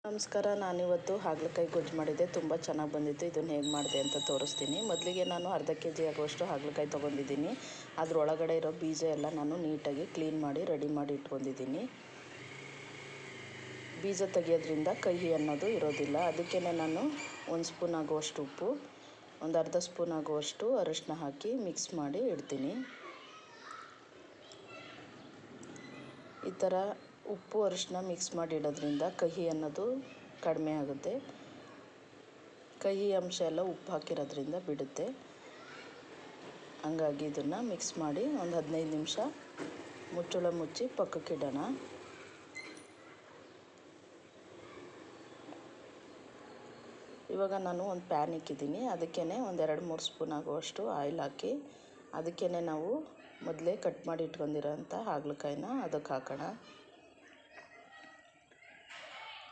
ನಮಸ್ಕಾರ. ನಾನಿವತ್ತು ಹಾಗಲಕಾಯಿ ಗೊಜ್ಜು ಮಾಡಿದ್ದೆ. ತುಂಬ ಚೆನ್ನಾಗಿ ಬಂದಿತ್ತು. ಇದನ್ನು ಹೇಗೆ ಮಾಡಿದೆ ಅಂತ ತೋರಿಸ್ತೀನಿ. ಮೊದಲಿಗೆ ನಾನು ಅರ್ಧ kg ಆಗುವಷ್ಟು ಹಾಗಲಕಾಯಿ ತೊಗೊಂಡಿದ್ದೀನಿ. ಅದರೊಳಗಡೆ ಇರೋ ಬೀಜ ಎಲ್ಲ ನಾನು ನೀಟಾಗಿ ಕ್ಲೀನ್ ಮಾಡಿ ರೆಡಿ ಮಾಡಿ ಇಟ್ಕೊಂಡಿದ್ದೀನಿ. ಬೀಜ ತೆಗೆಯೋದ್ರಿಂದ ಕಹಿ ಅನ್ನೋದು ಇರೋದಿಲ್ಲ. ಅದಕ್ಕೇ ನಾನು 1 ಸ್ಪೂನ್ ಆಗುವಷ್ಟು ಉಪ್ಪು, ಒಂದು ಅರ್ಧ ಸ್ಪೂನ್ ಆಗುವಷ್ಟು ಅರಿಶಿನ ಹಾಕಿ ಮಿಕ್ಸ್ ಮಾಡಿ ಇಡ್ತೀನಿ. ಈ ಥರ ಉಪ್ಪು ಅರಿಶಿನ ಮಿಕ್ಸ್ ಮಾಡಿ ಇಡೋದ್ರಿಂದ ಕಹಿ ಅನ್ನೋದು ಕಡಿಮೆ ಆಗುತ್ತೆ. ಕಹಿ ಅಂಶ ಎಲ್ಲ ಉಪ್ಪು ಹಾಕಿರೋದ್ರಿಂದ ಬಿಡುತ್ತೆ. ಹಂಗಾಗಿ ಇದನ್ನು ಮಿಕ್ಸ್ ಮಾಡಿ ಒಂದು 15 ನಿಮಿಷ ಮುಚ್ಚಳ ಮುಚ್ಚಿ ಪಕ್ಕಕ್ಕಿಡೋಣ. ಇವಾಗ ನಾನು ಒಂದು ಪ್ಯಾನ್ ಇಕ್ಕಿದ್ದೀನಿ. ಅದಕ್ಕೇ ಒಂದು 2-3 ಸ್ಪೂನ್ ಆಗುವಷ್ಟು ಆಯಿಲ್ ಹಾಕಿ ಅದಕ್ಕೇ ನಾವು ಮೊದಲೇ ಕಟ್ ಮಾಡಿ ಇಟ್ಕೊಂಡಿರೋಂಥ ಹಾಗಲಕಾಯಿನ ಅದಕ್ಕೆ ಹಾಕೋಣ.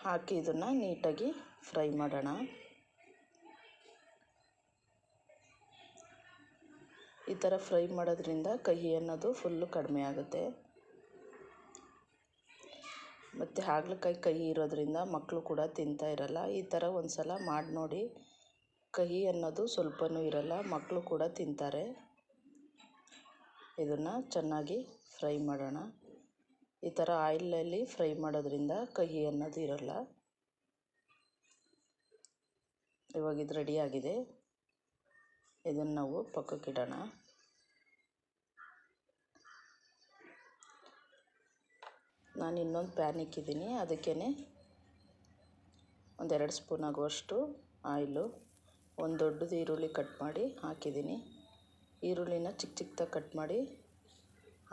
ಹಾಕಿ ಇದನ್ನು ನೀಟಾಗಿ ಫ್ರೈ ಮಾಡೋಣ. ಈ ಥರ ಫ್ರೈ ಮಾಡೋದ್ರಿಂದ ಕಹಿ ಅನ್ನೋದು ಫುಲ್ಲು ಕಡಿಮೆ ಆಗುತ್ತೆ. ಮತ್ತು ಹಾಗಲಕಾಯಿ ಕಹಿ ಇರೋದ್ರಿಂದ ಮಕ್ಕಳು ಕೂಡ ತಿಂತಾ ಇರಲ್ಲ. ಈ ಥರ ಒಂದು ಸಲ ಮಾಡಿ ನೋಡಿ. ಕಹಿ ಅನ್ನೋದು ಸ್ವಲ್ಪನೂ ಇರಲ್ಲ, ಮಕ್ಕಳು ಕೂಡ ತಿಂತಾರೆ. ಇದನ್ನು ಚೆನ್ನಾಗಿ ಫ್ರೈ ಮಾಡೋಣ. ಈ ಥರ ಆಯಿಲಲ್ಲಿ ಫ್ರೈ ಮಾಡೋದ್ರಿಂದ ಕಹಿ ಅನ್ನೋದು ಇರಲ್ಲ. ಇವಾಗ ಇದು ರೆಡಿಯಾಗಿದೆ. ಇದನ್ನು ನಾವು ಪಕ್ಕಕ್ಕಿಡೋಣ. ನಾನು ಇನ್ನೊಂದು ಪ್ಯಾನ್ ಇಕ್ಕಿದ್ದೀನಿ. ಅದಕ್ಕೇ ಒಂದು 2 ಸ್ಪೂನ್ ಆಗುವಷ್ಟು ಆಯಿಲು, ಒಂದು ದೊಡ್ಡದು ಈರುಳ್ಳಿ ಕಟ್ ಮಾಡಿ ಹಾಕಿದ್ದೀನಿ. ಈರುಳ್ಳಿನ ಚಿಕ್ಕದಾಗಿ ಕಟ್ ಮಾಡಿ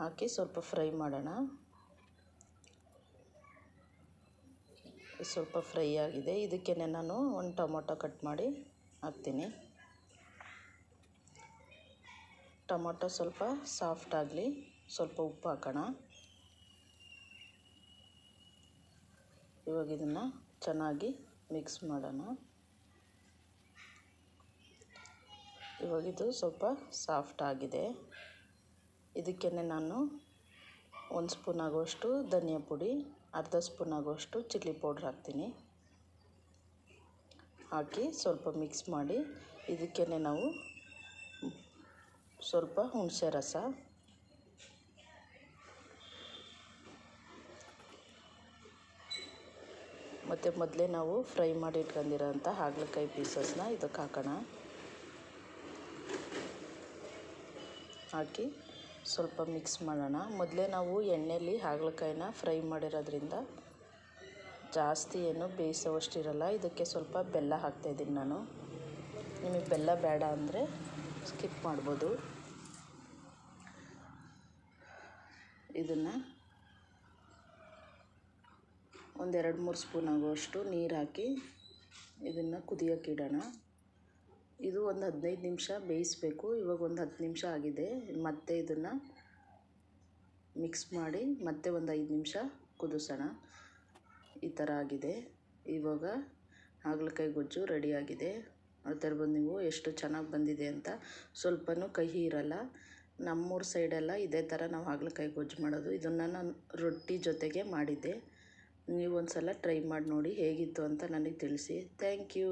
ಹಾಕಿ ಸ್ವಲ್ಪ ಫ್ರೈ ಮಾಡೋಣ. ಸ್ವಲ್ಪ ಫ್ರೈ ಆಗಿದೆ. ಇದಕ್ಕೇ ನಾನು ಒಂದು ಟೊಮೊಟೊ ಕಟ್ ಮಾಡಿ ಹಾಕ್ತೀನಿ. ಟೊಮೊಟೊ ಸ್ವಲ್ಪ ಸಾಫ್ಟ್ ಆಗಲಿ, ಸ್ವಲ್ಪ ಉಪ್ಪು ಹಾಕೋಣ. ಇವಾಗ ಇದನ್ನು ಚೆನ್ನಾಗಿ ಮಿಕ್ಸ್ ಮಾಡೋಣ. ಇವಾಗ ಇದು ಸ್ವಲ್ಪ ಸಾಫ್ಟ್ ಆಗಿದೆ. ಇದಕ್ಕೇ ನಾನು 1 ಸ್ಪೂನ್ ಆಗುವಷ್ಟು ಧನಿಯಾ ಪುಡಿ, ಅರ್ಧ ಸ್ಪೂನ್ ಆಗುವಷ್ಟು ಚಿಲ್ಲಿ ಪೌಡ್ರ್ ಹಾಕ್ತೀನಿ. ಹಾಕಿ ಸ್ವಲ್ಪ ಮಿಕ್ಸ್ ಮಾಡಿ ಇದಕ್ಕೇ ನಾವು ಸ್ವಲ್ಪ ಹುಣಸೆ ರಸ, ಮತ್ತು ಮೊದಲೇ ನಾವು ಫ್ರೈ ಮಾಡಿ ಇಟ್ಕೊಂಡಿರೋಂಥ ಹಾಗಲಕಾಯಿ ಪೀಸಸ್ನ ಇದಕ್ಕೆ ಹಾಕೋಣ. ಹಾಕಿ ಸ್ವಲ್ಪ ಮಿಕ್ಸ್ ಮಾಡೋಣ. ಮೊದಲೇ ನಾವು ಎಣ್ಣೆಯಲ್ಲಿ ಹಾಗಲಕಾಯಿನ ಫ್ರೈ ಮಾಡಿರೋದ್ರಿಂದ ಜಾಸ್ತಿ ಏನು ಬೇಯಿಸೋವಷ್ಟಿರಲ್ಲ. ಇದಕ್ಕೆ ಸ್ವಲ್ಪ ಬೆಲ್ಲ ಹಾಕ್ತಾಯಿದ್ದೀನಿ ನಾನು. ನಿಮಗೆ ಬೆಲ್ಲ ಬೇಡ ಅಂದರೆ ಸ್ಕಿಪ್ ಮಾಡ್ಬೋದು. ಇದನ್ನು ಒಂದು 2-3 ಸ್ಪೂನ್ ಆಗುವಷ್ಟು ನೀರು ಹಾಕಿ ಇದನ್ನು ಕುದಿಯೋಕ್ಕಿಡೋಣ. ಇದು ಒಂದು 15 ನಿಮಿಷ ಬೇಯಿಸಬೇಕು. ಇವಾಗ ಒಂದು 10 ನಿಮಿಷ ಆಗಿದೆ. ಮತ್ತೆ ಇದನ್ನು ಮಿಕ್ಸ್ ಮಾಡಿ ಮತ್ತೆ ಒಂದು 5 ನಿಮಿಷ ಕುದಿಸೋಣ. ಈ ಥರ ಆಗಿದೆ. ಇವಾಗ ಹಾಗಲಕಾಯಿ ಗೊಜ್ಜು ರೆಡಿಯಾಗಿದೆ. ನೋಡ್ತಾ ಇರ್ಬೋದು ನೀವು ಎಷ್ಟು ಚೆನ್ನಾಗಿ ಬಂದಿದೆ ಅಂತ. ಸ್ವಲ್ಪನೂ ಕಹಿ ಇರಲ್ಲ. ನಮ್ಮೂರ ಸೈಡೆಲ್ಲ ಇದೇ ಥರ ನಾವು ಹಾಗಲಕಾಯಿ ಗೊಜ್ಜು ಮಾಡೋದು. ಇದನ್ನು ನಾನು ರೊಟ್ಟಿ ಜೊತೆಗೆ ಮಾಡಿದ್ದೆ. ನೀವು ಒಂದು ಸಲ ಟ್ರೈ ಮಾಡಿ ನೋಡಿ ಹೇಗಿತ್ತು ಅಂತ ನನಗೆ ತಿಳಿಸಿ. Thank you.